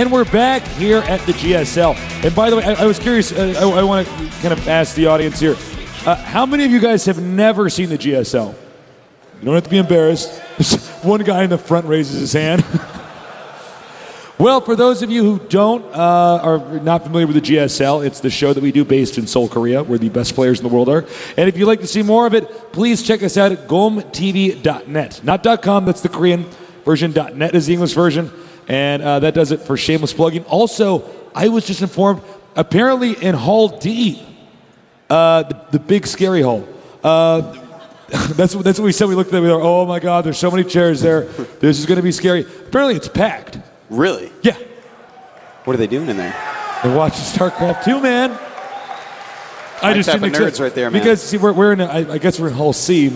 And we're back here at the GSL. And by the way, I was curious, I want to kind of ask the audience here, how many of you guys have never seen the GSL? You don't have to be embarrassed. One guy in the front raises his hand. Well, for those of you who are not familiar with the GSL, it's the show that we do based in Seoul, Korea, where the best players in the world are. And if you'd like to see more of it, please check us out at gomtv.net. Not .com, that's the Korean version. .net is the English version. And that does it for shameless plugging. Also, I was just informed, apparently in Hall D, the big scary hall, that's what we said. We looked at it, we were, oh my God, there's so many chairs there. This is going to be scary. Apparently it's packed. Really? Yeah. What are they doing in there? They're watching StarCraft 2, man. I just type of nerds right there, man. Because see, we're in. I guess we're in Hall C,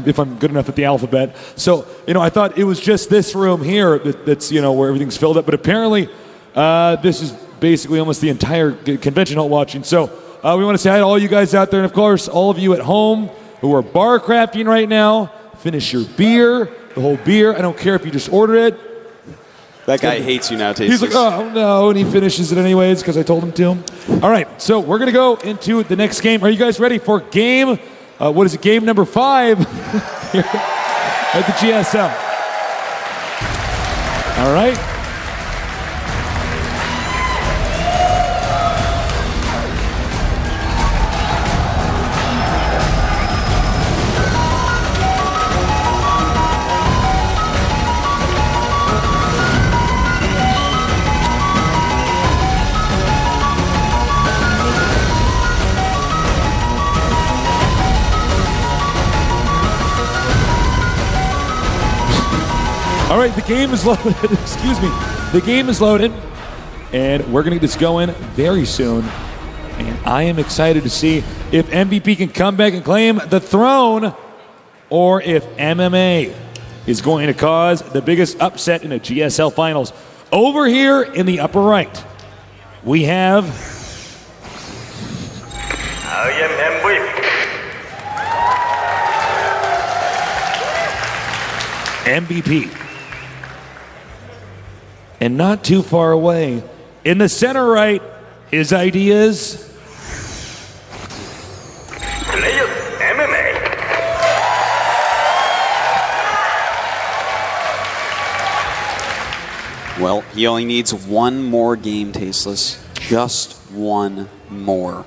if I'm good enough at the alphabet. So I thought it was just this room here that's where everything's filled up. But apparently, this is basically almost the entire convention hall watching. So we want to say hi to all you guys out there, and of course, all of you at home who are bar crafting right now. Finish your beer, the whole beer. I don't care if you just order it. That guy hates you now, Tasteless. He's like, oh, no, and he finishes it anyways because I told him to. All right, so we're going to go into the next game. Are you guys ready for game, game number 5 here at the GSL? All right. All right, the game is loaded. Excuse me. The game is loaded, and we're going to get this going very soon. And I am excited to see if MVP can come back and claim the throne, or if MMA is going to cause the biggest upset in the GSL finals. Over here in the upper right, we have I am MVP. MVP. And not too far away, in the center right, his ideas. Player MMA. Well, he only needs one more game, Tasteless. Just one more.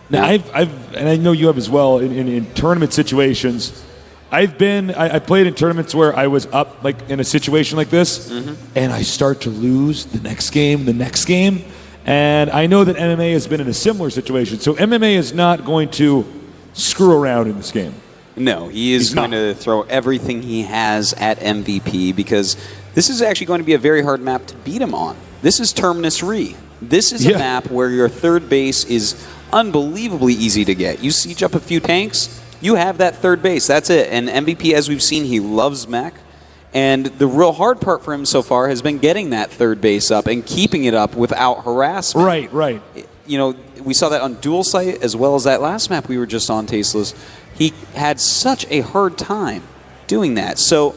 Now, and I know you have as well, in tournament situations. I played in tournaments where I was up like in a situation like this, and I start to lose the next game, and I know that MMA has been in a similar situation. So MMA is not going to screw around in this game. No, he's going to throw everything he has at MVP, because this is actually going to be a very hard map to beat him on. This is Terminus Re. This is a map where your third base is unbelievably easy to get. You siege up a few tanks, you have that third base. That's it. And MVP, as we've seen, he loves mech. And the real hard part for him so far has been getting that third base up and keeping it up without harassment. Right. We saw that on Dual Sight as well as that last map we were just on, Tasteless. He had such a hard time doing that. So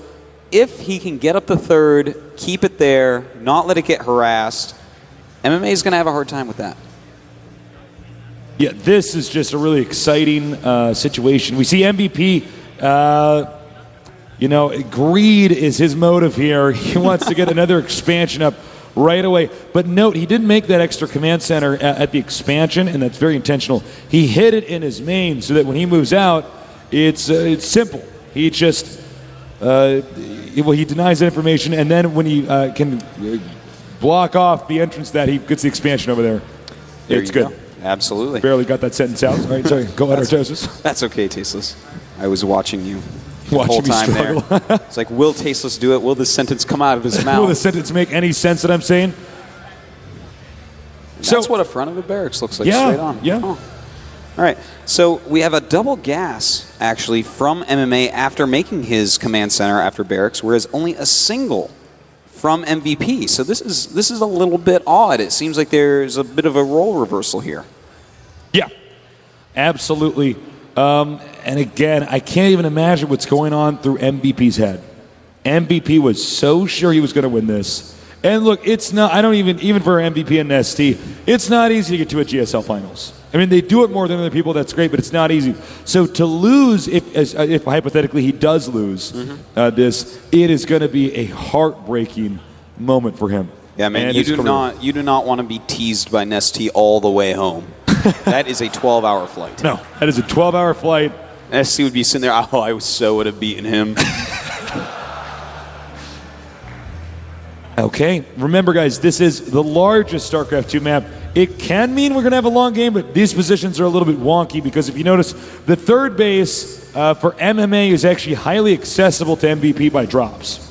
if he can get up the third, keep it there, not let it get harassed, MMA is going to have a hard time with that. Yeah, this is just a really exciting situation. We see MVP, greed is his motive here. He wants to get another expansion up right away. But note, he didn't make that extra command center at the expansion, and that's very intentional. He hid it in his main so that when he moves out, it's simple. He just, he denies that information, and then when he can block off the entrance that he gets the expansion over there, it's good. Go. Absolutely. Barely got that sentence out. All right, sorry. Go ahead, Artosis. That's okay, Tasteless. I was watching you the Watching whole me time struggle. there. It's like, will Tasteless do it? Will this sentence come out of his mouth? Will the sentence make any sense that I'm saying? That's what a front of a barracks looks like, straight on. Yeah. Oh. All right. So we have a double gas, actually, from MMA after making his command center after barracks, whereas only a single from MVP. So this is a little bit odd. It seems like there's a bit of a role reversal here. Yeah, absolutely. And again, I can't even imagine what's going on through MVP's head. MVP was so sure he was going to win this, And look, it's not, I don't even for MVP and ST, it's not easy to get to a GSL finals. I mean, they do it more than other people, that's great, but it's not easy. So to lose, if hypothetically he does lose this, it is going to be a heartbreaking moment for him. Yeah, man, you do not want to be teased by Nesty all the way home. That is a 12-hour flight. No, that is a 12-hour flight. Nesty would be sitting there, oh, I so would have beaten him. Okay, remember guys, this is the largest StarCraft 2 map. It can mean we're going to have a long game, but these positions are a little bit wonky because if you notice, the third base for MMA is actually highly accessible to MVP by drops.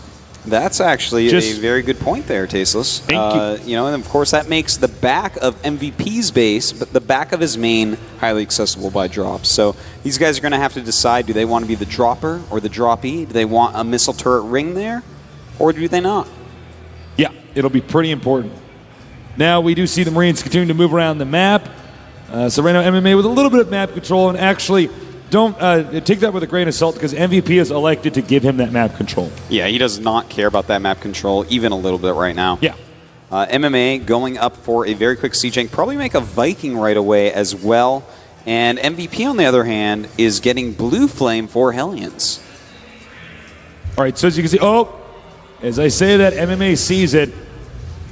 That's actually a very good point there, Tasteless. Thank you. You know, and of course that makes the back of MVP's base, but the back of his main highly accessible by drops. So these guys are going to have to decide, do they want to be the dropper or the droppee? Do they want a missile turret ring there, or do they not? Yeah, it'll be pretty important. Now we do see the Marines continuing to move around the map. So right now MMA with a little bit of map control, and actually don't take that with a grain of salt because MVP is elected to give him that map control. Yeah, he does not care about that map control even a little bit right now. Yeah. MMA going up for a very quick siege tank, probably make a Viking right away as well. And MVP, on the other hand, is getting Blue Flame for Hellions. All right, so as you can see, as I say that, MMA sees it.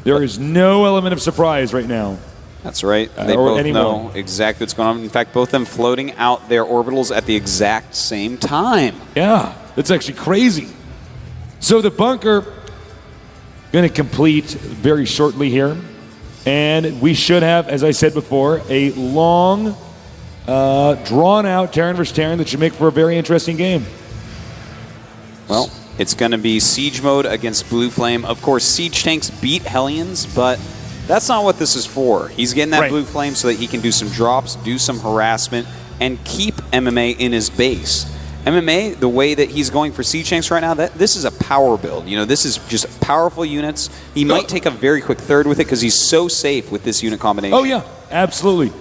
There is no element of surprise right now. That's right. They both know exactly what's going on. In fact, both of them floating out their orbitals at the exact same time. Yeah, that's actually crazy. So the bunker going to complete very shortly here. And we should have, as I said before, a long, drawn-out Terran versus Terran that should make for a very interesting game. Well, it's going to be Siege mode against Blue Flame. Of course, Siege tanks beat Hellions, but that's not what this is for. He's getting that Blue Flame so that he can do some drops, do some harassment, and keep MMA in his base. MMA, the way that he's going for Siege tanks right now, this is a power build. You know, this is just powerful units. He might take a very quick third with it because he's so safe with this unit combination. Oh, yeah, absolutely.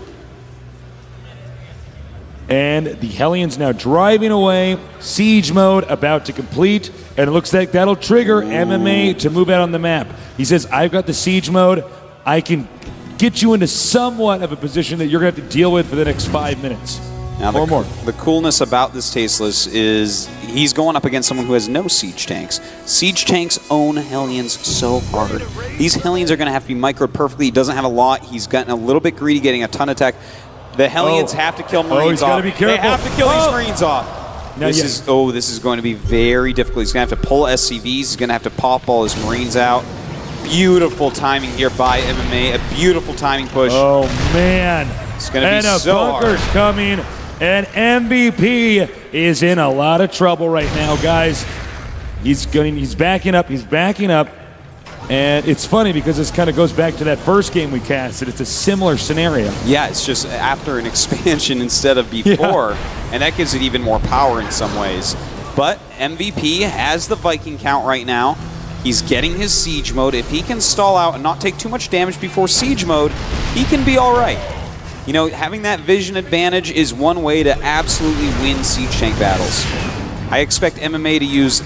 And the Hellions now driving away. Siege mode about to complete. And it looks like that'll trigger MMA to move out on the map. He says, I've got the siege mode. I can get you into somewhat of a position that you're going to have to deal with for the next 5 minutes. Now, or more. The coolness about this Tasteless is he's going up against someone who has no siege tanks. Siege tanks own Hellions so hard. These Hellions are going to have to be microed perfectly. He doesn't have a lot. He's gotten a little bit greedy, getting a ton of tech. The Hellions have to kill Marines off. Be careful. They have to kill these Marines off. Now, this is going to be very difficult. He's going to have to pull SCVs. He's going to have to pop all his Marines out. Beautiful timing here by MMA. A beautiful timing push. Oh, man. It's going to be so hard. And a bunker's coming. And MVP is in a lot of trouble right now, guys. He's backing up. He's backing up. And it's funny because this kind of goes back to that first game we casted. It's a similar scenario. Yeah, it's just after an expansion instead of before. Yeah. And that gives it even more power in some ways. But MVP has the Viking count right now. He's getting his siege mode. If he can stall out and not take too much damage before siege mode, he can be all right. You know, having that vision advantage is one way to absolutely win siege tank battles. I expect MMA to use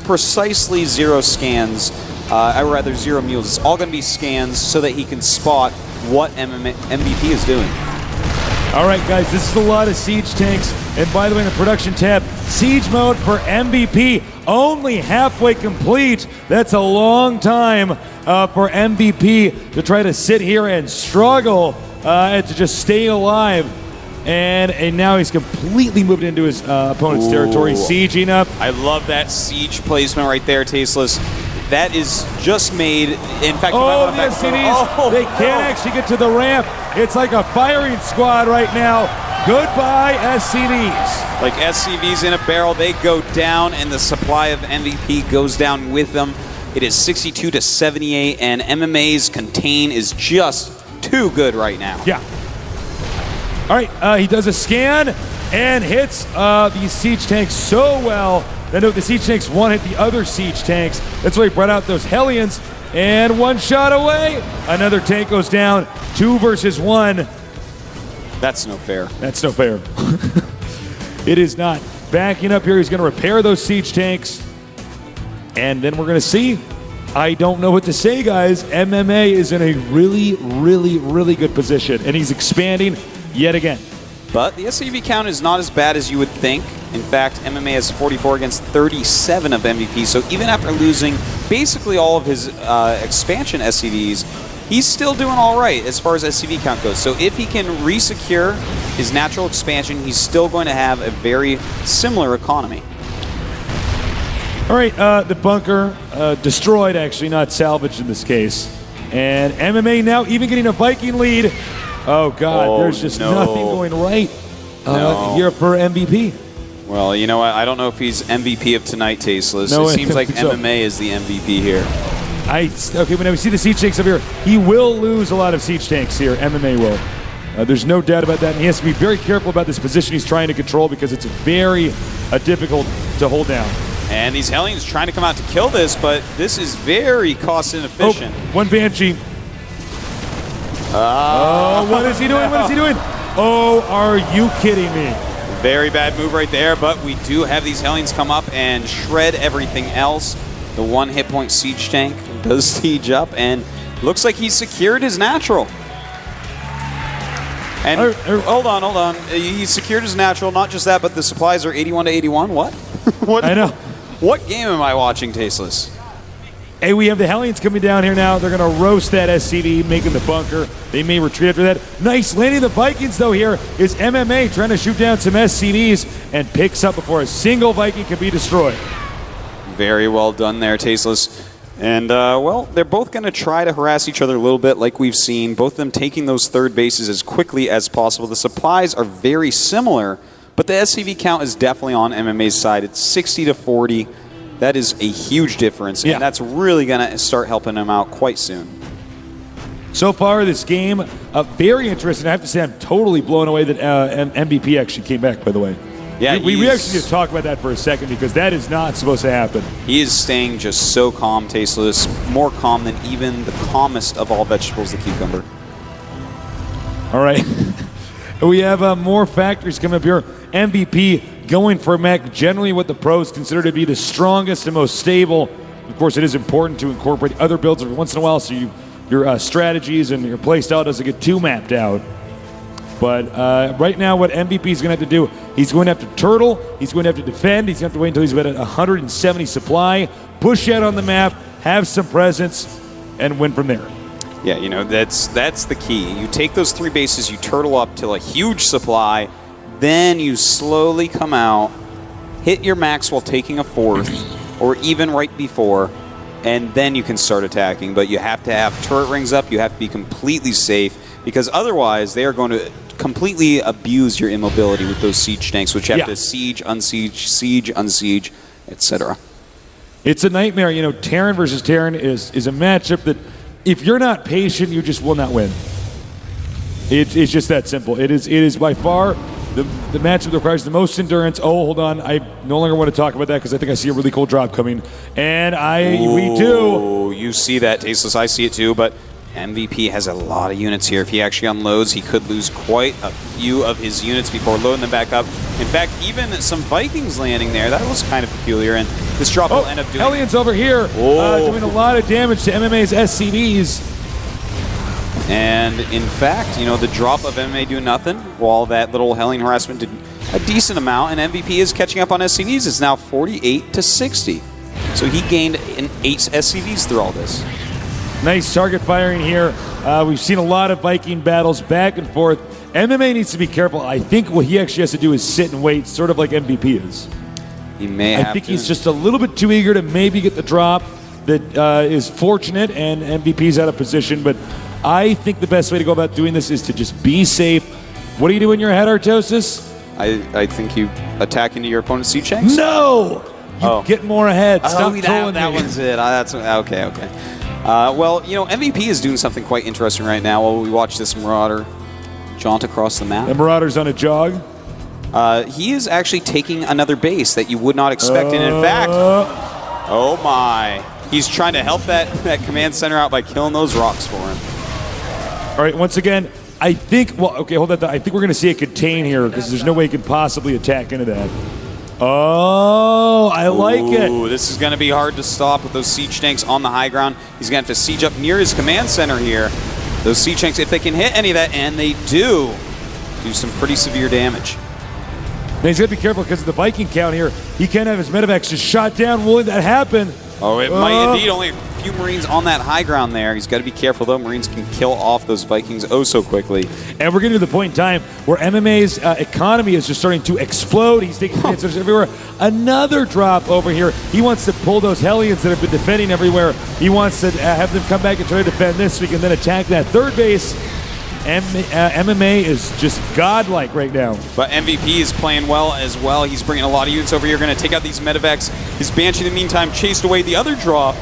precisely 0 scans, or rather 0 mules. It's all going to be scans so that he can spot what MVP is doing. All right, guys, this is a lot of siege tanks. And by the way, in the production tab, siege mode for MVP only halfway complete. That's a long time for MVP to try to sit here and struggle and to just stay alive. And now he's completely moved into his opponent's territory, sieging up. I love that siege placement right there, Tasteless. That is just made. In fact, the SCVs, they can't actually get to the ramp. It's like a firing squad right now. Goodbye, SCVs. Like SCVs in a barrel, they go down, and the supply of MVP goes down with them. It is 62 to 78, and MMA's contain is just too good right now. Yeah. All right, he does a scan and hits these siege tanks so well. Then the siege tanks hit the other siege tanks. That's why he brought out those Hellions. And one shot away. Another tank goes down. 2 versus 1. That's no fair. That's no fair. It is not. Backing up here, he's going to repair those siege tanks. And then we're going to see I don't know what to say, guys. MMA is in a really, really, really good position, and he's expanding yet again. But the SCV count is not as bad as you would think. In fact, MMA has 44 against 37 of MVP, so even after losing basically all of his expansion SCVs, he's still doing all right as far as SCV count goes. So if he can re-secure his natural expansion, he's still going to have a very similar economy. All right, the bunker destroyed, actually, not salvaged in this case. And MMA now even getting a Viking lead. Oh, God, there's just nothing going right here for MVP. Well, you know what? I don't know if he's MVP of tonight, Tasteless. No, it seems like so. MMA is the MVP here. Okay, when we see the siege tanks up here, he will lose a lot of siege tanks here. MMA will. There's no doubt about that. And he has to be very careful about this position he's trying to control because it's very difficult to hold down. And these Hellions trying to come out to kill this, but this is very cost inefficient. Oh, one Banshee. What is he doing? What is he doing? Oh, are you kidding me? Very bad move right there, but we do have these Hellions come up and shred everything else. The one hit point siege tank does siege up, and looks like he's secured his natural. And hold on. He secured his natural. Not just that, but the supplies are 81 to 81. What? What? I know. What game am I watching, Tasteless? Hey, we have the Hellions coming down here now. They're going to roast that SCV, making the bunker. They may retreat after that. Nice landing the Vikings, though, here is MMA trying to shoot down some SCVs and picks up before a single Viking can be destroyed. Very well done there, Tasteless. And, well, they're both going to try to harass each other a little bit, like we've seen. Both of them taking those third bases as quickly as possible. The supplies are very similar, but the SCV count is definitely on MMA's side. It's 60 to 40. That is a huge difference, and that's really going to start helping them out quite soon. So far, this game, very interesting. I have to say, I'm totally blown away that MVP actually came back, by the way. Yeah, we actually need to talk about that for a second because that is not supposed to happen. He is staying just so calm, Tasteless, more calm than even the calmest of all vegetables, the cucumber. All right. We have more factories coming up here. MVP going for mech, generally what the pros consider to be the strongest and most stable. Of course, it is important to incorporate other builds every once in a while so your strategies and your play style doesn't get too mapped out. But right now, what MVP is going to have to do, he's going to have to turtle, he's going to have to defend, he's going to have to wait until he's about at 170 supply, push out on the map, have some presence, and win from there. Yeah, you know, that's the key. You take those three bases, you turtle up till a huge supply, then you slowly come out, hit your max while taking a fourth, or even right before, and then you can start attacking. But you have to have turret rings up, you have to be completely safe, because otherwise they are going to completely abuse your immobility with those siege tanks, which have to siege, unsiege, etc. It's a nightmare. You know, Terran versus Terran is a matchup that if you're not patient, you just will not win. It's just that simple. It is by far the matchup that requires the most endurance. Oh, hold on. I no longer want to talk about that because I think I see a really cool drop coming. And we do. You see that, Tasteless. I see it too, but MVP has a lot of units here. If he actually unloads, he could lose quite a few of his units before loading them back up. In fact, even some Vikings landing there, that was kind of peculiar, and this drop will end up doing... Hellions over here doing a lot of damage to MMA's SCVs. And in fact, you know, the drop of MMA doing nothing, while that little Hellion harassment did a decent amount, and MVP is catching up on SCVs. It's now 48 to 60. So he gained 8 SCVs through all this. Nice target firing here. We've seen a lot of Viking battles back and forth. MMA needs to be careful. I think what he actually has to do is sit and wait, sort of like MVP is. He may have I think he's just a little bit too eager to maybe get the drop that is fortunate, and MVP's out of position. But I think the best way to go about doing this is to just be safe. What do you do in your head, Artosis? I think you attack into your opponent's siege tanks? No! You get more ahead. Stop trolling that me. one's it. That's okay. Well, you know, MVP is doing something quite interesting right now while we watch this Marauder jaunt across the map. The Marauder's on a jog. He is actually taking another base that you would not expect. And in fact, oh my, he's trying to help that command center out by killing those rocks for him. All right, once again, I think, well, okay, hold that. I think we're going to see a contain here because there's no way he can possibly attack into that. Oh, I like it. Ooh, this is going to be hard to stop with those siege tanks on the high ground. He's going to have to siege up near his command center here. Those siege tanks, if they can hit any of that, and they do some pretty severe damage. Now he's got to be careful because of the Viking count here. He can't have his medevacs just shot down. Will that happen? Oh, it might indeed. Only a few Marines on that high ground there. He's got to be careful, though. Marines can kill off those Vikings oh so quickly. And we're getting to the point in time where MMA's economy is just starting to explode. He's taking chances everywhere. Another drop over here. He wants to pull those Hellions that have been defending everywhere. He wants to have them come back and try to defend this so he can then attack that third base. MMA is just godlike right now. But MVP is playing well as well. He's bringing a lot of units over here, going to take out these medevacs. His Banshee, in the meantime, chased away the other draw.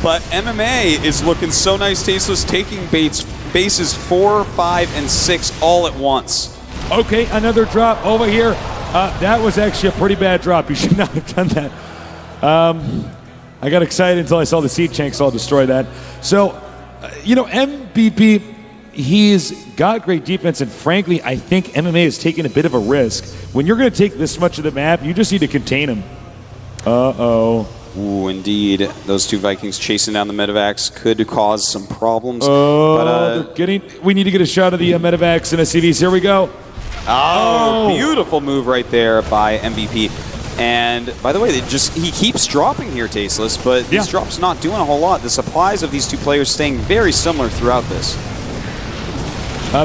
But MMA is looking so nice, tasteless, taking bases 4, 5, and 6 all at once. Okay, another drop over here. That was actually a pretty bad drop. You should not have done that. I got excited until I saw the siege tanks all destroy that. So, MVP... he's got great defense, and frankly, I think MMA is taking a bit of a risk. When you're going to take this much of the map, you just need to contain him. Uh-oh. Ooh, indeed. Those two Vikings chasing down the medevacs could cause some problems. We need to get a shot of the medevacs and SCVs. Here we go. Oh, beautiful move right there by MVP. And by the way, he keeps dropping here, Tasteless, but these drops not doing a whole lot. The supplies of these two players staying very similar throughout this.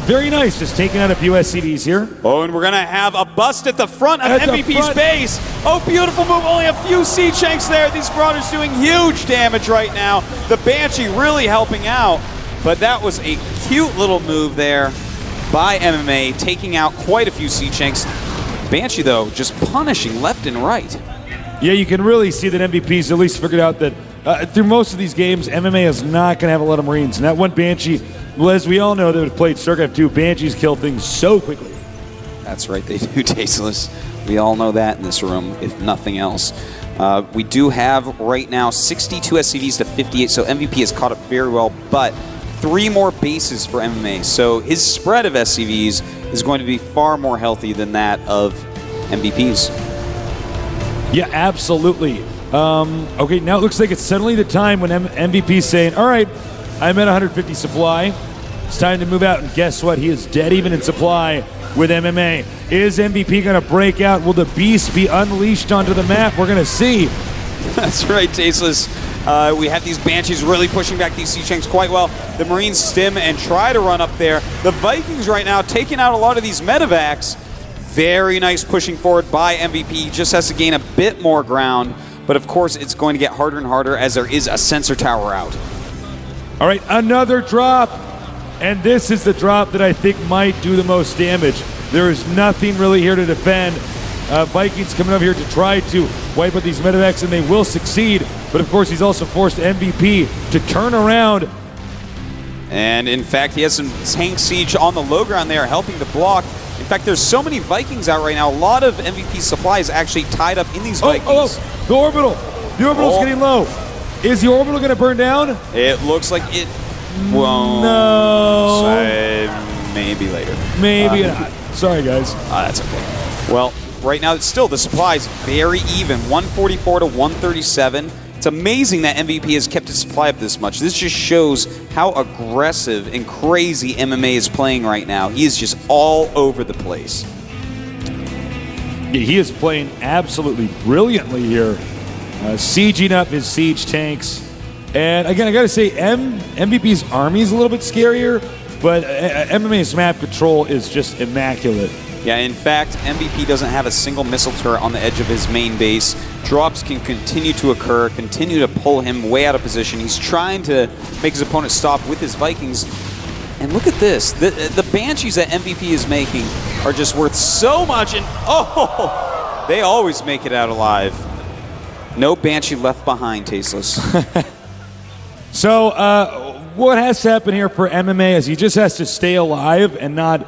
Very nice, just taking out a few SCVs here. Oh, and we're going to have a bust at the front of MVP's base. Oh, beautiful move. Only a few siege tanks there. These Marauders doing huge damage right now. The Banshee really helping out. But that was a cute little move there by MMA, taking out quite a few siege tanks. Banshee, though, just punishing left and right. Yeah, you can really see that MVP's at least figured out that through most of these games, MMA is not going to have a lot of Marines. And that one Banshee, well, as we all know that have played StarCraft 2, Banshees kill things so quickly. That's right, they do, Tasteless. We all know that in this room, if nothing else. We do have right now 62 SCVs to 58, so MVP has caught up very well, but 3 more bases for MMA. So his spread of SCVs is going to be far more healthy than that of MVP's. Yeah, absolutely. Okay, now it looks like it's suddenly the time when MVP's saying, all right, I'm at 150 supply. It's time to move out, and guess what? He is dead even in supply with MMA. Is MVP going to break out? Will the beast be unleashed onto the map? We're going to see. That's right, Tasteless. We have these Banshees really pushing back these siege tanks quite well. The Marines stim and try to run up there. The Vikings right now taking out a lot of these medevacs. Very nice pushing forward by MVP. Just has to gain a bit more ground. But of course, it's going to get harder and harder as there is a sensor tower out. All right, another drop. And this is the drop that I think might do the most damage. There is nothing really here to defend. Vikings coming over here to try to wipe out these medevacs, and they will succeed. But of course, he's also forced MVP to turn around. And in fact, he has some tank siege on the low ground there, helping to block. In fact, there's so many Vikings out right now. A lot of MVP supply is actually tied up in these Vikings. The orbital. The orbital's getting low. Is the orbital going to burn down? It looks like it won't. No. Maybe later. Maybe not. Sorry, guys. That's okay. Well, right now, it's still the supply is very even. 144 to 137. It's amazing that MVP has kept his supply up this much. This just shows how aggressive and crazy MMA is playing right now. He is just all over the place. Yeah, he is playing absolutely brilliantly here. Sieging up his siege tanks. And again, I got to say, MVP's army is a little bit scarier, but MMA's map control is just immaculate. Yeah, in fact, MVP doesn't have a single missile turret on the edge of his main base. Drops can continue to occur, continue to pull him way out of position. He's trying to make his opponent stop with his Vikings. And look at this. The Banshees that MVP is making are just worth so much. And oh, they always make it out alive. No Banshee left behind, Tasteless. So what has to happen here for MMA is he just has to stay alive and not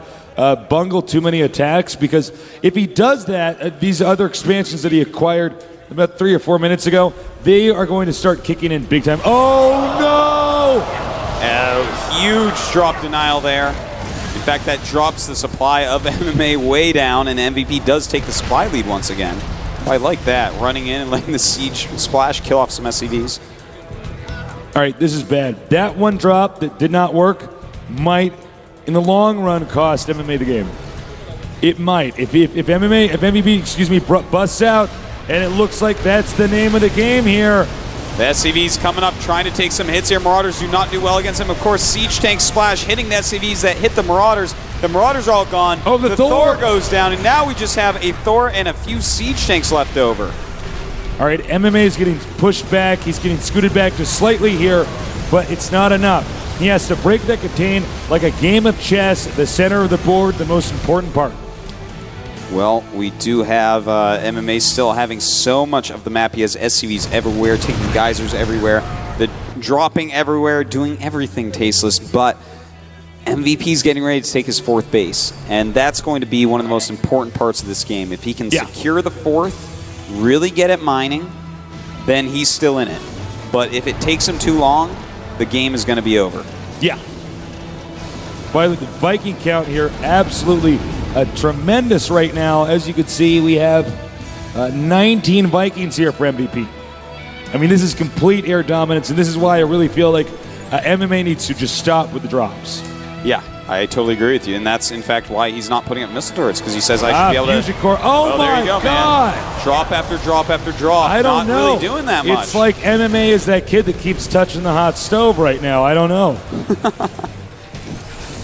bungle too many attacks, because if he does that, these other expansions that he acquired about 3 or 4 minutes ago, they are going to start kicking in big time. Oh, no! Huge drop denial there. In fact, that drops the supply of MMA way down, and MVP does take the supply lead once again. I like that. Running in and letting the siege splash kill off some SCVs. All right, this is bad. That one drop that did not work might, in the long run, cost MMA the game. It might. If MVP, busts out, and it looks like that's the name of the game here. The SCV's coming up, trying to take some hits here. Marauders do not do well against him. Of course, Siege Tank Splash hitting the SCVs that hit the Marauders. The Marauders are all gone. Oh, the Thor goes down, and now we just have a Thor and a few Siege Tanks left over. All right, MMA is getting pushed back. He's getting scooted back just slightly here, but it's not enough. He has to break that contain like a game of chess, the center of the board, the most important part. Well, we do have MMA still having so much of the map. He has SCVs everywhere, taking geysers everywhere, the dropping everywhere, doing everything tasteless, but MVP's getting ready to take his 4th base, and that's going to be one of the most important parts of this game. If he can secure the 4th, really get it mining, then he's still in it. But if it takes him too long, the game is going to be over. Yeah. By the Viking count here, absolutely tremendous right now. As you can see, we have 19 Vikings here for MVP. I mean, this is complete air dominance, and this is why I really feel like MMA needs to just stop with the drops. Yeah, I totally agree with you, and that's in fact why he's not putting up missile turrets, because he says I should be able to. Fusion core. Oh my there you go, God! Man. Drop after drop after drop. I don't know. Not really doing that much. It's like MMA is that kid that keeps touching the hot stove right now. I don't know.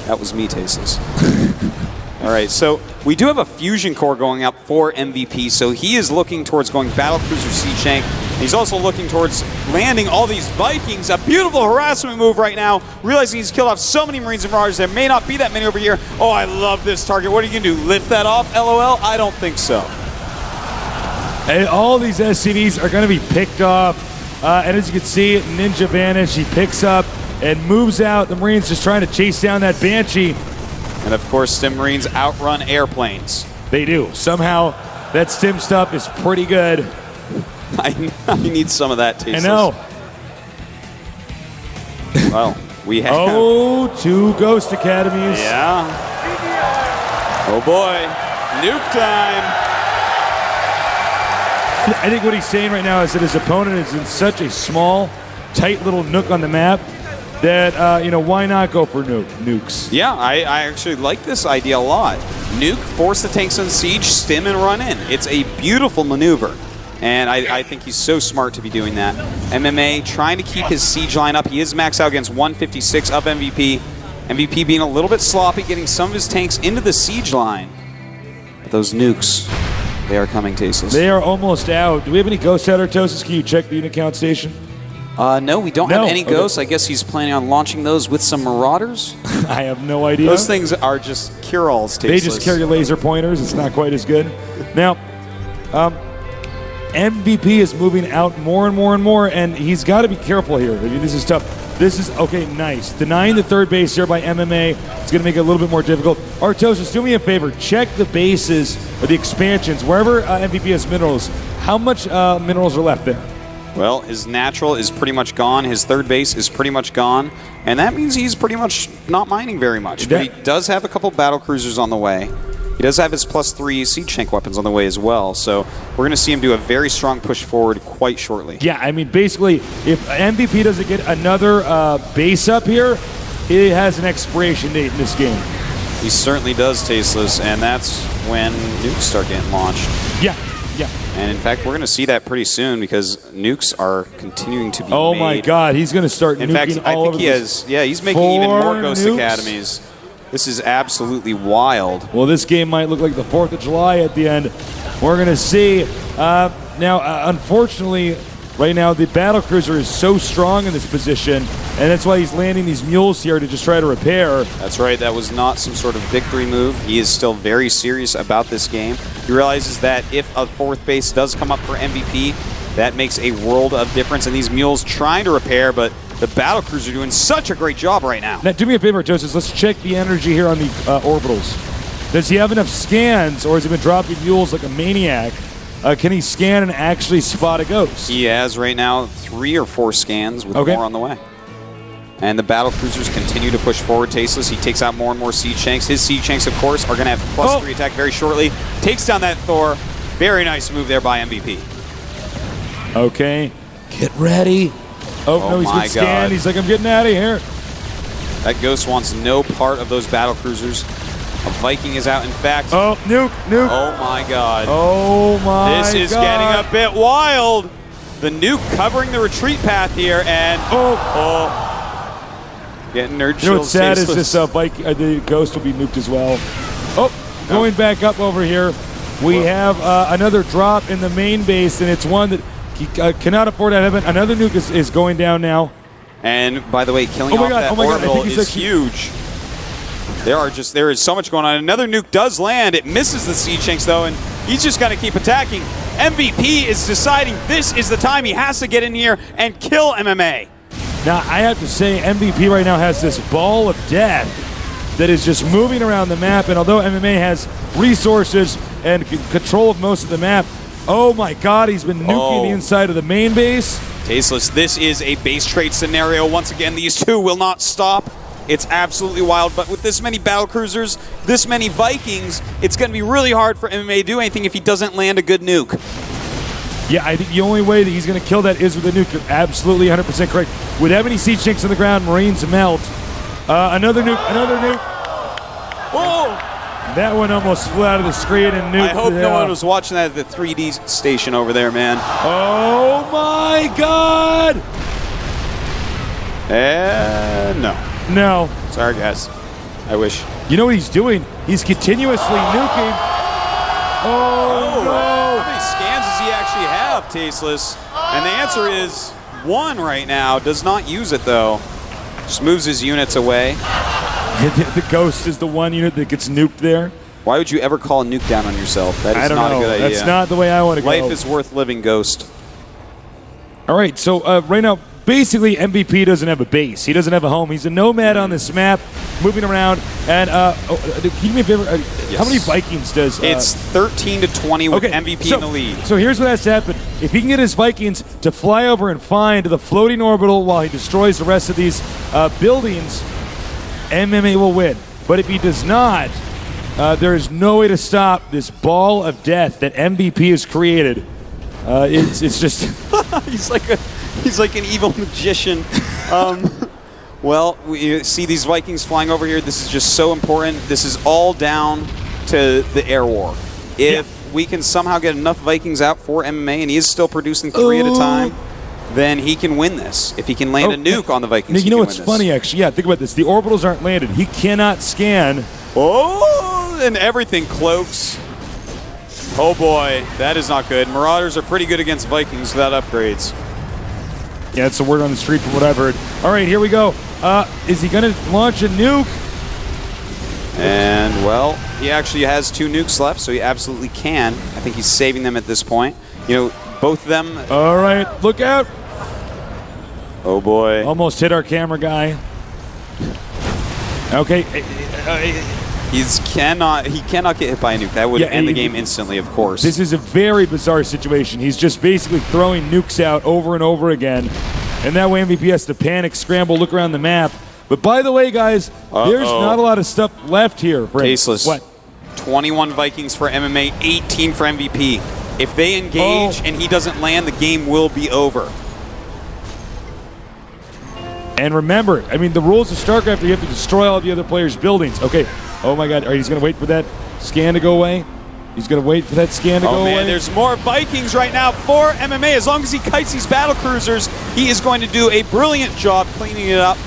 That was me, Tasteless. All right, so we do have a fusion core going up for MVP, so he is looking towards going Battlecruiser Siege Tank. He's also looking towards landing all these Vikings. A beautiful harassment move right now, realizing he's killed off so many Marines and Marauders. There may not be that many over here. Oh, I love this target. What are you going to do, lift that off, LOL? I don't think so. And all these SCVs are going to be picked off. And as you can see, Ninja Vanish, he picks up and moves out. The Marines just trying to chase down that Banshee. And of course, Stim Marines outrun airplanes. They do. Somehow, that Stim stuff is pretty good. I need some of that, Tasteless. I know. Well, we have... Oh, 2 Ghost Academies. Yeah. Oh boy. Nuke time. I think what he's saying right now is that his opponent is in such a small, tight little nook on the map that, why not go for nukes? Yeah, I actually like this idea a lot. Nuke, force the tanks on siege, stim and run in. It's a beautiful maneuver. And I think he's so smart to be doing that. MMA trying to keep his siege line up. He is maxed out against 156 of MVP. MVP being a little bit sloppy, getting some of his tanks into the siege line. But those nukes, they are coming, Tasteless. They are almost out. Do we have any ghosts out, Artosis? Can you check the unit count station? No, we don't have any ghosts. I guess he's planning on launching those with some Marauders. I have no idea. Those things are just cure-alls, Tasteless. They just carry laser pointers. It's not quite as good. Now, MVP is moving out more and more and more, and he's got to be careful here. I mean, this is tough. This is, okay, nice. Denying the 3rd base here by MMA. It's going to make it a little bit more difficult. Artosis, do me a favor. Check the bases or the expansions. Wherever MVP has minerals, how much minerals are left there? Well, his natural is pretty much gone. His 3rd base is pretty much gone. And that means he's pretty much not mining very much. But he does have a couple battle cruisers on the way. He does have his +3 siege tank weapons on the way as well. So we're going to see him do a very strong push forward quite shortly. Yeah, I mean, basically, if MVP doesn't get another base up here, he has an expiration date in this game. He certainly does, Tasteless. And that's when nukes start getting launched. Yeah. Yeah. And in fact, we're going to see that pretty soon because nukes are continuing to be made. My God, he's going to start in nuking fact, all I think he has, he's making even more Ghost nukes? Academies. This is absolutely wild. Well, this game might look like the 4th of July at the end. We're going to see. Now, unfortunately, right now, the battlecruiser is so strong in this position, and that's why he's landing these mules here to just try to repair. That's right. That was not some sort of victory move. He is still very serious about this game. He realizes that if a 4th base does come up for MVP, that makes a world of difference. And these mules trying to repair, but the battlecruisers are doing such a great job right now. Now, do me a favor, Joseph. Let's check the energy here on the orbitals. Does he have enough scans, or has he been dropping mules like a maniac? Can he scan and actually spot a ghost? He has right now 3 or 4 scans with more on the way. And the battlecruisers continue to push forward. Tasteless, he takes out more and more siege tanks. His siege tanks, of course, are going to have +3 attack very shortly. Takes down that Thor. Very nice move there by MVP. Okay, get ready. Oh, no, he's been scanned. He's like, I'm getting out of here. That Ghost wants no part of those battle cruisers. A Viking is out. In fact, oh, nuke. Oh my God. Oh my God. This is getting a bit wild. The nuke covering the retreat path here, and getting nerd chills. You know what's sad is this the Ghost will be nuked as well. Oh, going back up over here. We have another drop in the main base, and it's one that he cannot afford to have. Another nuke is going down now. And by the way, killing off that orbital is huge. There is so much going on. Another nuke does land. It misses the Siege Tanks though, and he's just got to keep attacking. MVP is deciding this is the time he has to get in here and kill MMA. Now, I have to say, MVP right now has this ball of death that is just moving around the map, and although MMA has resources and control of most of the map, oh my God, he's been nuking the inside of the main base. Tasteless, this is a base trade scenario. Once again, these two will not stop. It's absolutely wild, but with this many battle cruisers, this many Vikings, it's going to be really hard for MMA to do anything if he doesn't land a good nuke. Yeah, I think the only way that he's going to kill that is with a nuke. You're absolutely 100% correct. With that many Siege Tanks on the ground, Marines melt. Another nuke. Whoa! That one almost flew out of the screen and nuked. I hope no one was watching that at the 3D station over there, man. Oh my God! No. No. Sorry, guys. I wish. You know what he's doing? He's continuously nuking. Oh, no. How many scans does he actually have, Tasteless? And the answer is 1 right now. Does not use it, though. Just moves his units away. The Ghost is the one unit that gets nuked there. Why would you ever call a nuke down on yourself? That is not a good idea. That's not the way I want to go. Life is worth living, Ghost. All right, so right now, basically, MVP doesn't have a base. He doesn't have a home. He's a nomad on this map, moving around. And can you do me a favor? Yes. How many Vikings does... It's 13-20 with MVP in the lead. So here's what has to happen. If he can get his Vikings to fly over and find the floating orbital while he destroys the rest of these buildings, MMA will win. But if he does not, there is no way to stop this ball of death that MVP has created. It's just... He's like an evil magician. Well, you see these Vikings flying over here. This is just so important. This is all down to the air war. If we can somehow get enough Vikings out for MMA, and he is still producing 3 at a time, then he can win this. If he can land a nuke on the Vikings, you know what's funny, actually? Yeah, think about this. The orbitals aren't landed. He cannot scan. Oh, and everything cloaks. Oh boy, that is not good. Marauders are pretty good against Vikings without upgrades. Yeah, it's a word on the street from what I've heard. All right, here we go. Is he going to launch a nuke? And, well, he actually has 2 nukes left, so he absolutely can. I think he's saving them at this point. You know, both of them. All right, look out. Oh, boy. Almost hit our camera guy. Okay. He cannot get hit by a nuke. That would end the game instantly, of course. This is a very bizarre situation. He's just basically throwing nukes out over and over again. And that way MVP has to panic, scramble, look around the map. But by the way, guys, there's not a lot of stuff left here. Tasteless. What? 21 Vikings for MMA, 18 for MVP. If they engage and he doesn't land, the game will be over. And remember, I mean, the rules of StarCraft, you have to destroy all the other players' buildings. Okay. Oh, my God. All right, he's going to wait for that scan to go away. He's going to wait for that scan to go away. There's more Vikings right now for MMA. As long as he kites these battle cruisers, he is going to do a brilliant job cleaning it up.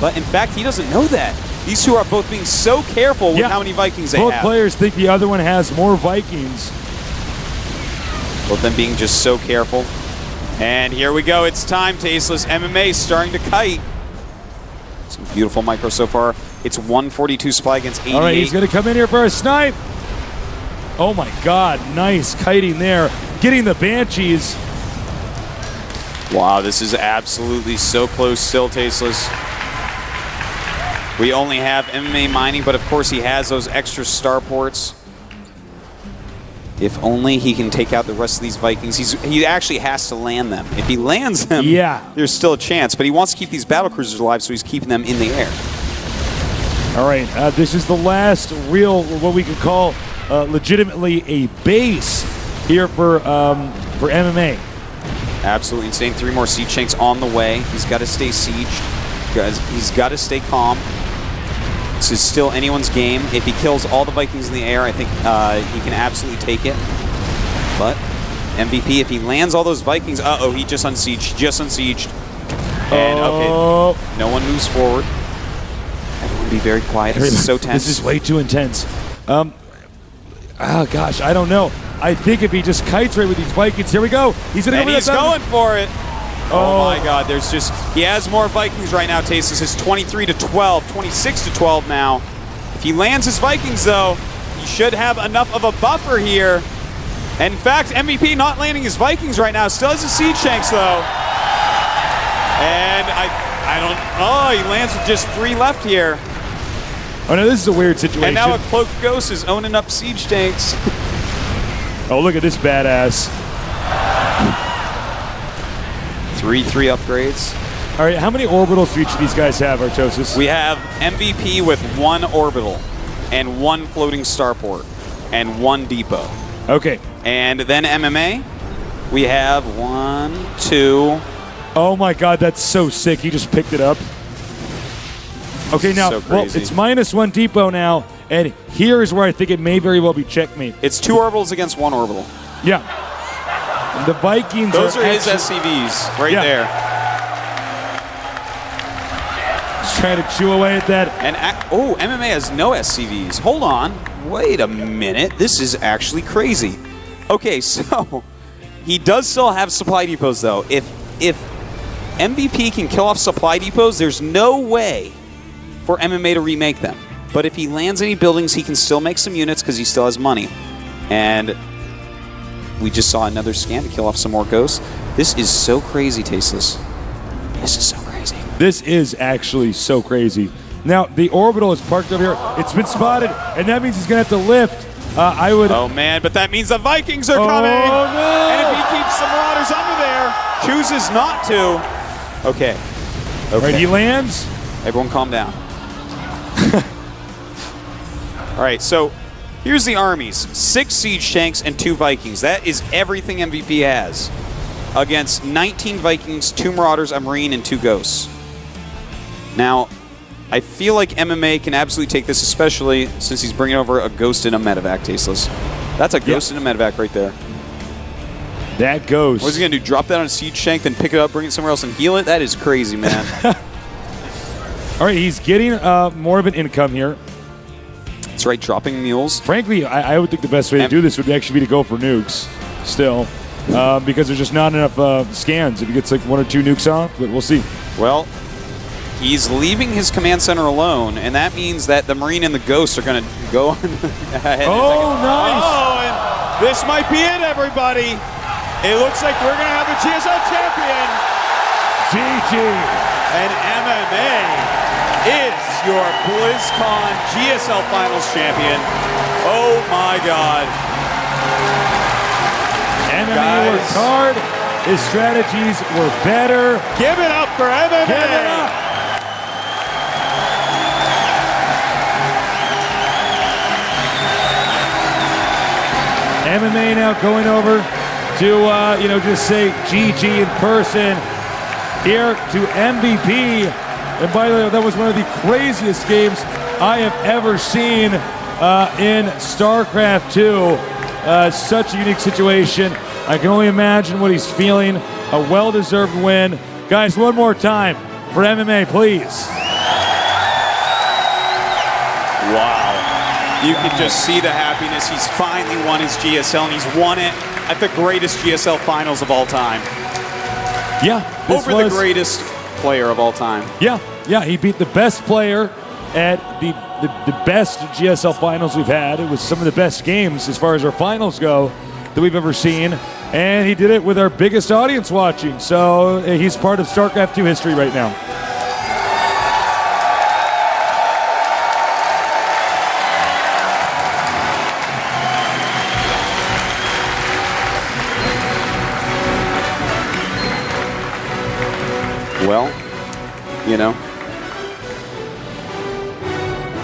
But, in fact, he doesn't know that. These two are both being so careful with how many Vikings they have. Both players think the other one has more Vikings. Both of them being just so careful. And here we go. It's time, Tasteless. MMA starting to kite. Some beautiful micro so far. It's 142 supply against 88. All right, he's going to come in here for a snipe. Oh, my God. Nice kiting there. Getting the Banshees. Wow, this is absolutely so close still, Tasteless. We only have MMA mining, but of course he has those extra starports. If only he can take out the rest of these Vikings. He actually has to land them. If he lands them, there's still a chance. But he wants to keep these battlecruisers alive, so he's keeping them in the air. All right, this is the last real, what we could call legitimately a base here for MMA. Absolutely insane. 3 more siege tanks on the way. He's got to stay sieged. Guys, he's got to stay calm. This is still anyone's game. If he kills all the Vikings in the air, I think he can absolutely take it. But MVP, if he lands all those Vikings, he just unsieged. And okay, no one moves forward. Everyone be very quiet. This is so tense. This is way too intense. Gosh, I don't know. I think if he just kites right with these Vikings, here we go. He's gonna he's going for it. Oh my God! He has more Vikings right now. Tasteless is 23-12, 26-12 now. If he lands his Vikings, though, he should have enough of a buffer here. And in fact, MVP not landing his Vikings right now. Still has his siege tanks though. And I don't. Oh, he lands with just 3 left here. Oh no, this is a weird situation. And now a Cloaked Ghost is owning up siege tanks. Oh, look at this badass. 3 upgrades. All right, how many orbitals do each of these guys have, Artosis? We have MVP with 1 orbital and 1 floating starport and 1 depot. Okay. And then MMA, we have 1, 2. Oh my God, that's so sick. He just picked it up. Okay, now, well, it's -1 depot now, and here's where I think it may very well be checkmate. It's 2 orbitals against 1 orbital. Yeah. The Vikings Those are his SCVs right there. Just trying to chew away at that. And MMA has no SCVs. Hold on. Wait a minute. This is actually crazy. Okay, so he does still have supply depots, though. If MVP can kill off supply depots, there's no way for MMA to remake them. But if he lands any buildings, he can still make some units because he still has money. And we just saw another scan to kill off some more ghosts. This is so crazy, Tasteless. This is so crazy. This is actually so crazy. Now, the orbital is parked over here. It's been spotted, and that means he's going to have to lift. Oh, man, but that means the Vikings are coming. Oh, no. And if he keeps the Marauders under there, chooses not to. Okay. All right, he lands. Everyone calm down. All right, so here's the armies. 6 siege tanks and 2 Vikings. That is everything MVP has. Against 19 Vikings, 2 Marauders, a Marine, and 2 Ghosts. Now, I feel like MMA can absolutely take this, especially since he's bringing over a Ghost and a Medevac, Tasteless. That's a Ghost and a Medevac right there. That Ghost. What's he going to do? Drop that on a siege tank, then pick it up, bring it somewhere else, and heal it? That is crazy, man. All right, he's getting more of an income here. That's right, dropping mules. Frankly, I would think the best way to do this would actually be to go for nukes still, because there's just not enough scans. If he gets like 1 or 2 nukes off, but we'll see. Well, he's leaving his command center alone, and that means that the Marine and the Ghost are going to go ahead. Oh, nice. Oh, and this might be it, everybody. It looks like we're going to have a GSL champion. GG. And MMA is your BlizzCon GSL Finals champion. Oh my God. MMA worked hard. His strategies were better. Give it up for MMA. Give it up. MMA now going over to, just say GG in person here to MVP. And by the way, that was one of the craziest games I have ever seen in StarCraft 2. Such a unique situation. I can only imagine what he's feeling. A well-deserved win. Guys, one more time for MMA, please. Wow. You can just see the happiness. He's finally won his GSL, and he's won it at the greatest GSL finals of all time. Yeah. Over the greatest player of all time. Yeah, he beat the best player at the best GSL finals we've had. It was some of the best games as far as our finals go that we've ever seen. And he did it with our biggest audience watching. So he's part of StarCraft 2 history right now. Well,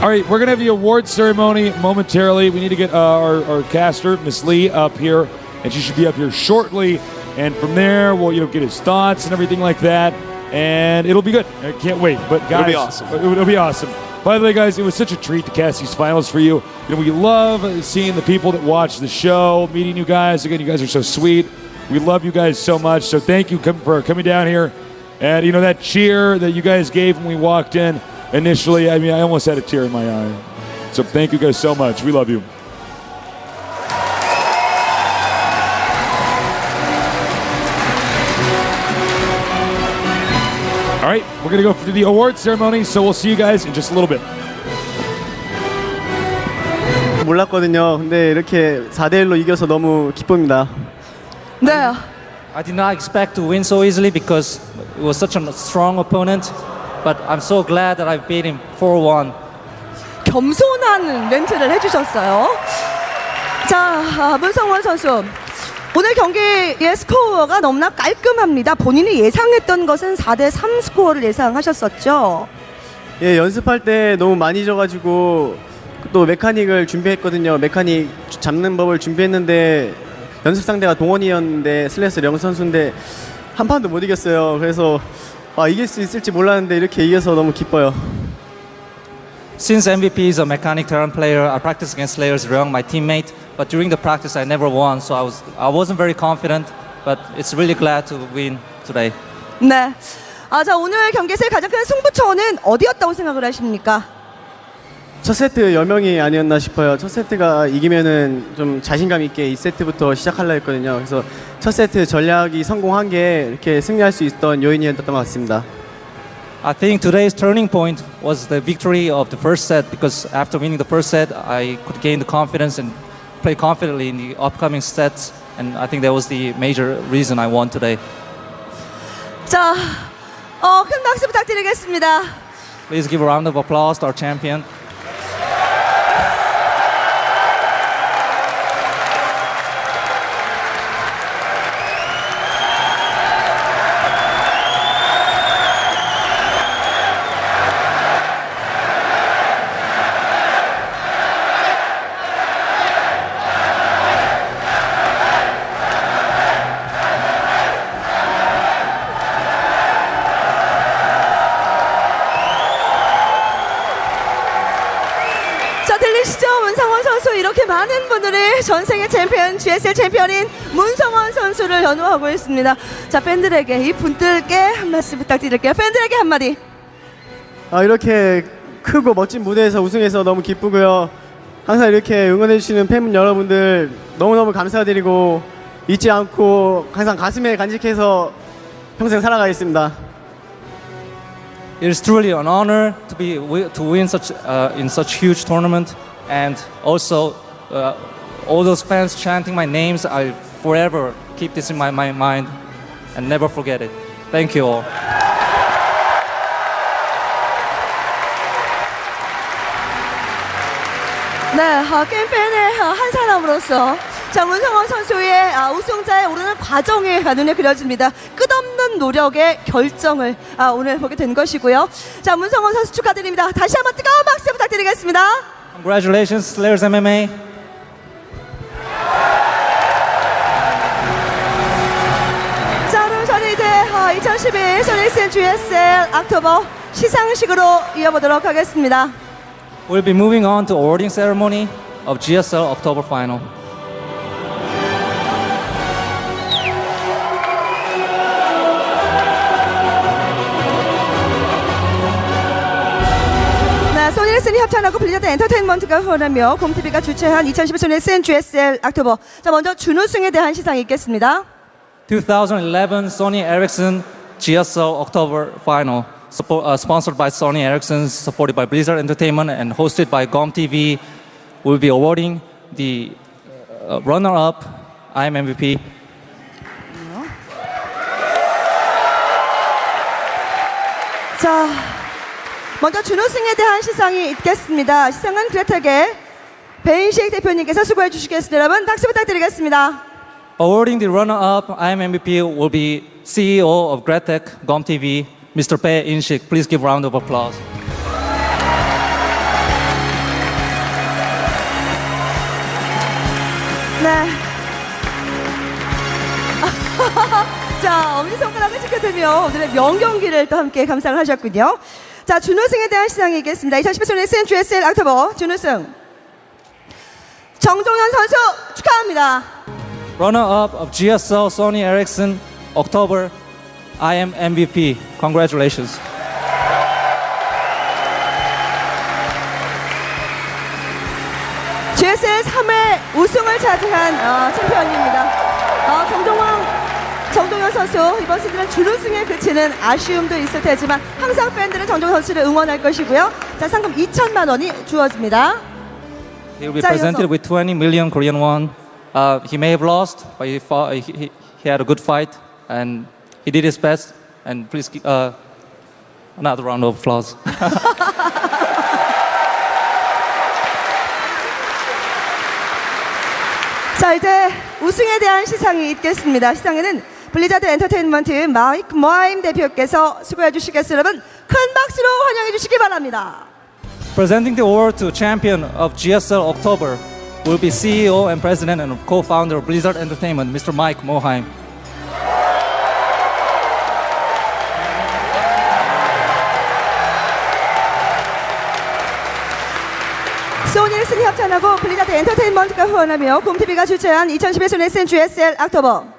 All right, we're going to have the award ceremony momentarily. We need to get our caster, Miss Lee, up here and she should be up here shortly. And from there, we'll get his thoughts and everything like that, and it'll be good. I can't wait. But guys, It'll be awesome. It'll be awesome. By the way, guys, it was such a treat to cast these finals for you. We love seeing the people that watch the show, meeting you guys. Again, you guys are so sweet. We love you guys so much. So thank you for coming down here. And that cheer that you guys gave when we walked in initially, I almost had a tear in my eye. So thank you guys so much. We love you. All right, we're going to go through the award ceremony, so we'll see you guys in just a little bit. 몰랐거든요. 근데 이렇게 4대1로 이겨서 너무 기쁩니다. 네. I did not expect to win so easily because it was such a strong opponent, but I'm so glad that I beat him 4-1. 겸손한 멘트를 해주셨어요. 자, 문성원 선수. 오늘 경기의 스코어가 너무나 깔끔합니다. 본인이 예상했던 것은 4대3 스코어를 예상하셨었죠? 예, 연습할 때 너무 많이 져가지고 또 메카닉을 준비했거든요. 메카닉 잡는 법을 준비했는데 연습 상대가 동원이었는데 슬래스 령 선수인데 한 판도 못 이겼어요. 그래서 이길 수 있을지 몰랐는데 이렇게 이겨서 너무 기뻐요. Since MVP is a mechanic terrain player, I practiced against Slayer's Ryung, my teammate, but during the practice I never won, so I wasn't very confident, but it's really glad to win today. 네. 자, 오늘 경기에서의 가장 큰 승부처는 어디였다고 생각을 하십니까? 첫 세트 여명이 아니었나 싶어요. 첫 세트가 이기면은 좀 자신감 있게 2세트부터 시작하려 했거든요. 그래서 첫 세트 전략이 성공한 게 이렇게 승리할 수 있었던 요인이었던 것 같습니다. I think today's turning point was the victory of the first set because after winning the first set, I could gain the confidence and play confidently in the upcoming sets, and I think that was the major reason I won today. 자, 큰 박수 부탁드리겠습니다. Please give a round of applause to our champion. 자, 들리시죠? 문성원 선수, 이렇게 많은 분들이 전세계 챔피언, GSL 챔피언인 문성원 선수를 연호하고 있습니다. 자, 팬들에게, 이 분들께 한 말씀 부탁드릴게요. 팬들에게 한마디. 이렇게 크고 멋진 무대에서 우승해서 너무 기쁘고요. 항상 이렇게 응원해주시는 팬 여러분들 너무너무 감사드리고 잊지 않고 항상 가슴에 간직해서 평생 살아가겠습니다. It is truly an honor to win such in such huge tournament, and also all those fans chanting my names. I'll forever keep this in my mind and never forget it. Thank you all. 네, 게임팬의 한 사람으로서 자, 문성원 선수의 우승자에 오르는 과정이 눈에 그려집니다. 끝없는 노력의 결정을 오늘 보게 된 것이고요. 자, 문성원 선수 축하드립니다. 다시 한번 뜨거운 박수 부탁드리겠습니다. Congratulations, Slayers MMA. 자, 그럼 저는 이제 2011 소닉스 GSL 옥토버 시상식으로 이어보도록 하겠습니다. We'll be moving on to awarding ceremony of GSL October final. 소니레슨이 협찬하고 블리자드 엔터테인먼트가 후원하며 곰TV가 주최한 2011 소니레슨 GSL 옥토버. 자, 먼저 준우승에 대한 시상이 있겠습니다. 2011 Sony Ericsson GSL October final, sponsored by Sony Ericsson, supported by Blizzard Entertainment, and hosted by GomTV. We'll be awarding the runner-up, I'm MVP. 자, 먼저 준우승에 대한 시상이 있겠습니다. 시상은 그레텍의 배인식 대표님께서 수고해 주시겠습니다. 여러분 박수 부탁드리겠습니다. Awarding the runner-up, I'm MVP, will be CEO of Gretec, GomTV, Mr. Bae In-sik. Please give a round of applause. 네. 자, 엄지손가락을 지켜들며 오늘의 명경기를 또 함께 감상을 하셨군요. 자, 준우승에 대한 시상이 있겠습니다. 2018 레슨 GSL 옥토버 준우승 정종현 선수 축하합니다. Runner-up of GSL Sony Ericsson October. I am MVP. Congratulations. GSL 3회 우승을 차지한 챔피언입니다. 정종현 선수 이번 시즌은 준우승에 그치는 아쉬움도 있을 테지만 항상 팬들은 정종현 선수를 응원할 것이고요. 자, 상금 2천만 원이 주어집니다. He will be presented with 20 million Korean won. He may have lost, but he had a good fight and he did his best. And please give another round of applause. 자, 이제 우승에 대한 시상이 있겠습니다. 시상에는 블리자드 엔터테인먼트 마이크 모하임 대표께서 수고해 주시겠습니다. 여러분 큰 박수로 환영해 주시기 바랍니다. Presenting the award to champion of GSL October will be CEO and president and co-founder of Blizzard Entertainment, Mr. Mike Moheim. 소니를 협찬하고 블리자드 엔터테인먼트가 후원하며 곰TV가 주최한 2011 소니슨 GSL 옥토버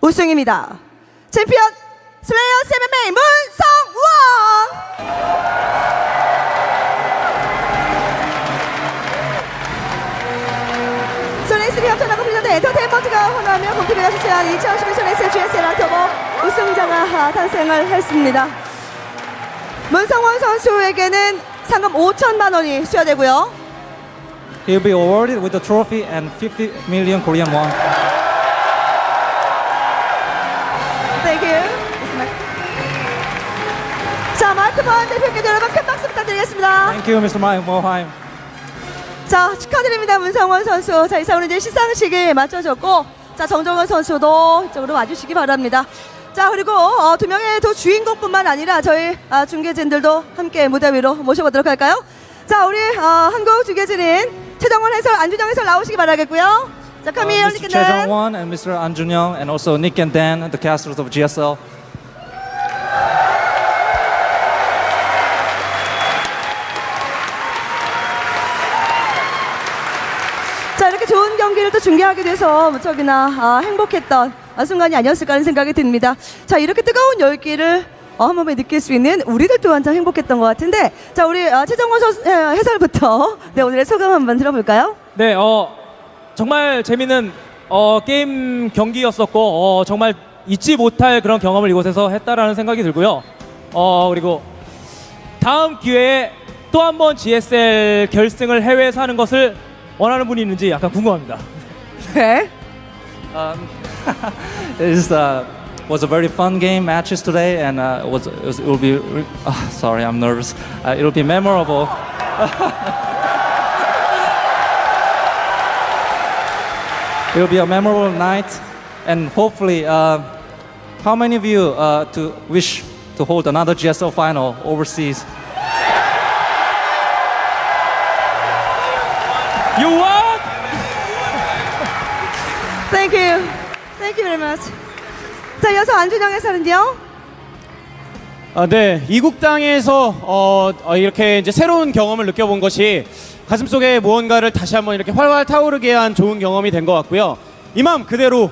우승입니다. 챔피언 슬레이어스 MMA 문성원 소니를 협찬하고 블리자드 엔터테인먼트가 후원하며 곰TV가 주최한 2011 소니슨 GSL 옥토버 우승자가 탄생을 했습니다. 문성원 선수에게는 상금 5천만 원이 수여되고요. He will be awarded with a trophy and 50 million Korean won. Thank you. 자, 마이크 모하임 대표께도 여러분 큰 박수 부탁드리겠습니다. Thank you, Mr. Mike Moheim. 자, 축하드립니다, 문성원 선수. 자, 이상으로 이제 시상식이 마쳐졌고, 자, 정종원 선수도 이쪽으로 와주시기 바랍니다. 자, 그리고 두 명의 두 주인공뿐만 아니라 저희 중계진들도 함께 무대 위로 모셔보도록 할까요? 자, 우리 한국 중계진인 최정원 해설, 안준영 해설 나오시기 바라겠고요. 자, come here, Mr. Choi Jong-won and Mr. An Jun-young and also Nick and Dan, the casters of GSL. 자, 이렇게 좋은 경기를 또 중계하게 돼서 무척이나 행복했던 순간이 아니었을까 하는 생각이 듭니다. 자, 이렇게 뜨거운 열기를 한 몸에 느낄 수 있는 우리들 또한 참 행복했던 것 같은데, 자, 우리 최정원 해설부터 네, 오늘의 소감 한번 들어볼까요? 네, 정말 재밌는 게임 경기였었고 정말 잊지 못할 그런 경험을 이곳에서 했다라는 생각이 들고요. 그리고 다음 기회에 또 한 번 GSL 결승을 해외에서 하는 것을 원하는 분이 있는지 약간 궁금합니다. 네. It was a very fun game matches today, and it will be. Sorry, I'm nervous. It will be memorable. It will be a memorable night, and hopefully, how many of you to wish to hold another GSL final overseas? You what? Thank you. Thank you very much. 자, 이어서 안준영 해설은요? 네, 이국 땅에서 이렇게 이제 새로운 경험을 느껴본 것이 가슴속에 무언가를 다시 한번 이렇게 활활 타오르게 한 좋은 경험이 된 것 같고요. 이 마음 그대로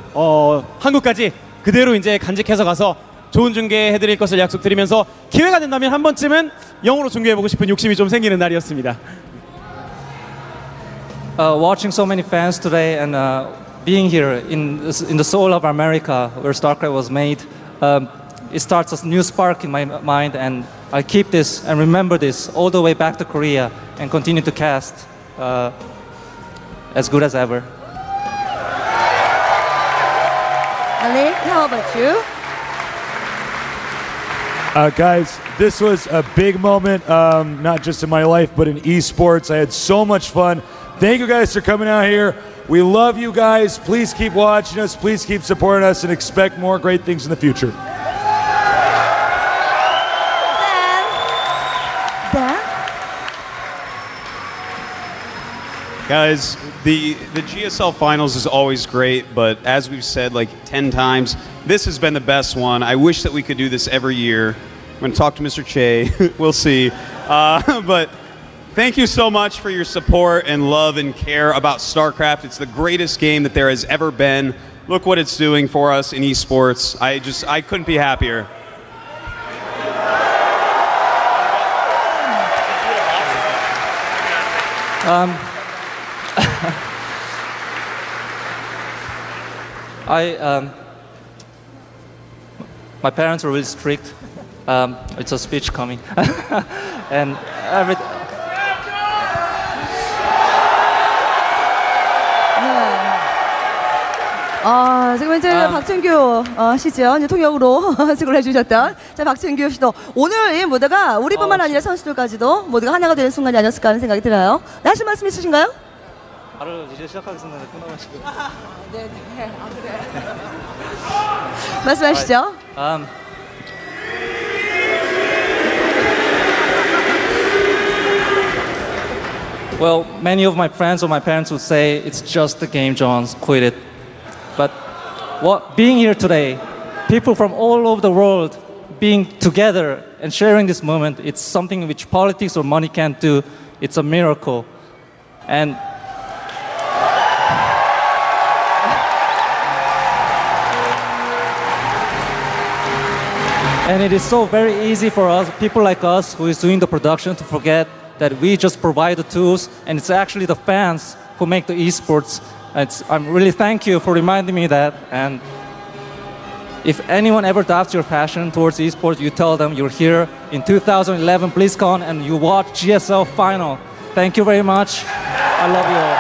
한국까지 그대로 이제 간직해서 가서 좋은 중계해드릴 것을 약속드리면서 기회가 된다면 한 번쯤은 영어로 중계해보고 싶은 욕심이 좀 생기는 날이었습니다. Watching so many fans today and being here in the soul of America, where StarCraft was made, it starts a new spark in my mind, and I keep this and remember this all the way back to Korea and continue to cast as good as ever. Ali, how about you? Guys, this was a big moment, not just in my life, but in esports. I had so much fun. Thank you guys for coming out here. We love you guys. Please keep watching us. Please keep supporting us and expect more great things in the future. Dan? Guys, the GSL finals is always great, but as we've said like 10 times, this has been the best one. I wish that we could do this every year. I'm going to talk to Mr. Che. We'll see. But thank you so much for your support and love and care about StarCraft. It's the greatest game that there has ever been. Look what it's doing for us in esports. I couldn't be happier. My parents were really strict. It's a speech coming, and 지금 이제 박준규 씨죠. 이제 통역으로 수고를 해주셨던 자 박준규 씨도 오늘 이 무대가 우리뿐만 아니라 선수들까지도 모두가 하나가 되는 순간이 아니었을까 하는 생각이 들어요. 네, 하실 말씀 있으신가요? 바로 이제 시작하겠습니다. 끊어가시고. 네. 아 그래. 말씀하시죠. Well, many of my friends or my parents would say it's just a game, Johns, quit it. But being here today, people from all over the world being together and sharing this moment, it's something which politics or money can't do. It's a miracle. And it is so very easy for us, people like us who is doing the production, to forget that we just provide the tools, and it's actually the fans who make the esports. I'm really thank you for reminding me that. And if anyone ever doubts your passion towards esports, you tell them you're here in 2011 BlizzCon and you watch GSL final. Thank you very much. I love you all.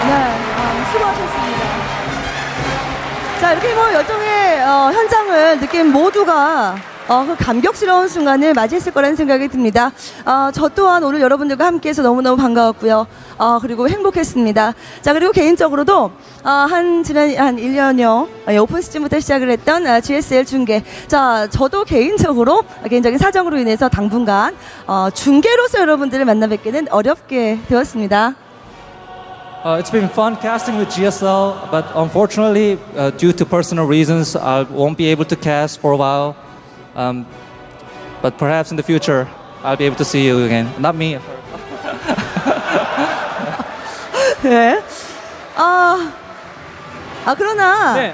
네, 수고하셨습니다. 자, 이렇게 뭐 열정의 현장을 느낀 모두가 그 감격스러운 순간을 맞이했을 거라는 생각이 듭니다. 저 또한 오늘 여러분들과 함께해서 너무너무 반가웠고요. 그리고 행복했습니다. 자, 그리고 개인적으로도 지난 한 1년여 오픈 시즌부터 시작을 했던 GSL 중계. 자, 저도 개인적인 사정으로 인해서 당분간 중계로서 여러분들을 만나 뵙기는 어렵게 되었습니다. It's been fun casting with GSL, but unfortunately, due to personal reasons, I won't be able to cast for a while. But perhaps in the future, I'll be able to see you again. Not me. 네. 그러나 네,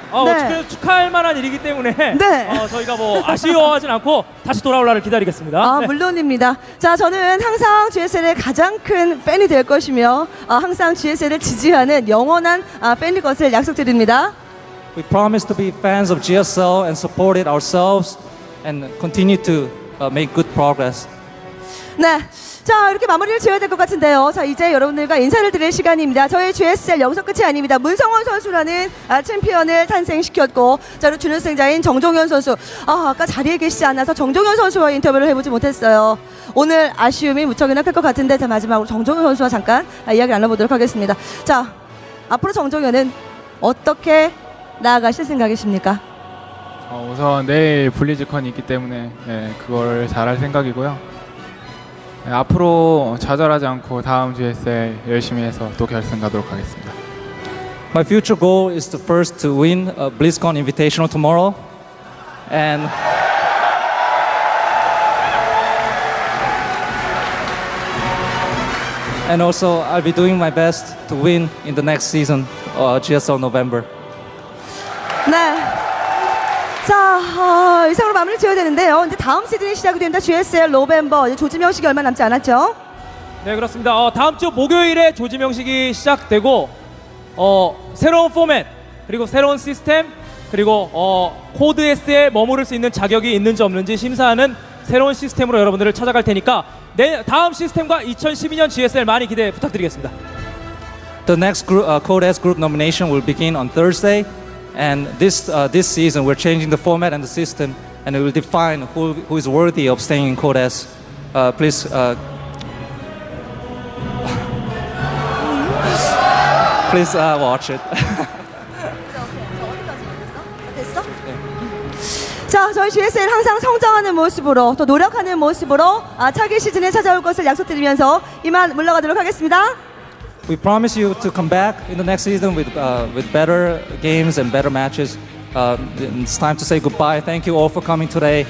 축하할 만한 일이기 때문에 네. 저희가 뭐 아쉬워하진 않고 다시 돌아올 날을 기다리겠습니다. 네. 물론입니다. 자, 저는 항상 GSL의 가장 큰 팬이 될 것이며 항상 GSL을 지지하는 영원한 팬일 것을 약속드립니다. We promise to be fans of GSL and support it ourselves and continue to make good progress. 네. 자, 이렇게 마무리를 지어야 될 것 같은데요. 자, 이제 여러분들과 인사를 드릴 시간입니다. 저희 GSL 여기서 끝이 아닙니다. 문성원 선수라는 챔피언을 탄생시켰고, 자, 그리고 준우승자인 정종현 선수. 아까 자리에 계시지 않아서 정종현 선수와 인터뷰를 해보지 못했어요. 오늘 아쉬움이 무척이나 클 것 같은데, 자, 마지막으로 정종현 선수와 잠깐 이야기 나눠보도록 하겠습니다. 자, 앞으로 정종현은 어떻게 나아가실 생각이십니까? 우선 내일 블리즈컨이 있기 때문에 그걸 잘할 생각이고요. 앞으로 좌절하지 않고 다음 GSL 열심히 해서 또 결승 가도록 하겠습니다. My future goal is to first to win a BlizzCon Invitational tomorrow, and also I'll be doing my best to win in the next season, GSL November. 네. 자, 이상으로 마무리 지어야 되는데요. 이제 다음 시즌이 시작이 된다. GSL 노벤버. 이제 조지명식이 얼마 남지 않았죠? 네, 그렇습니다. 다음 주 목요일에 조지명식이 시작되고 새로운 포맷 그리고 새로운 시스템 그리고 코드 S에 머무를 수 있는 자격이 있는지 없는지 심사하는 새로운 시스템으로 여러분들을 찾아갈 테니까 다음 시스템과 2012년 GSL 많이 기대 부탁드리겠습니다. The next Code S group nomination will begin on Thursday. And this season, we're changing the format and the system, and it will define who is worthy of staying in Code S. Please watch it. 자, 저희 GSL 항상 성장하는 모습으로 또 노력하는 모습으로 차기 시즌에 찾아올 것을 약속드리면서 이만 물러가도록 하겠습니다. We promise you to come back in the next season with better games and better matches. It's time to say goodbye. Thank you all for coming today.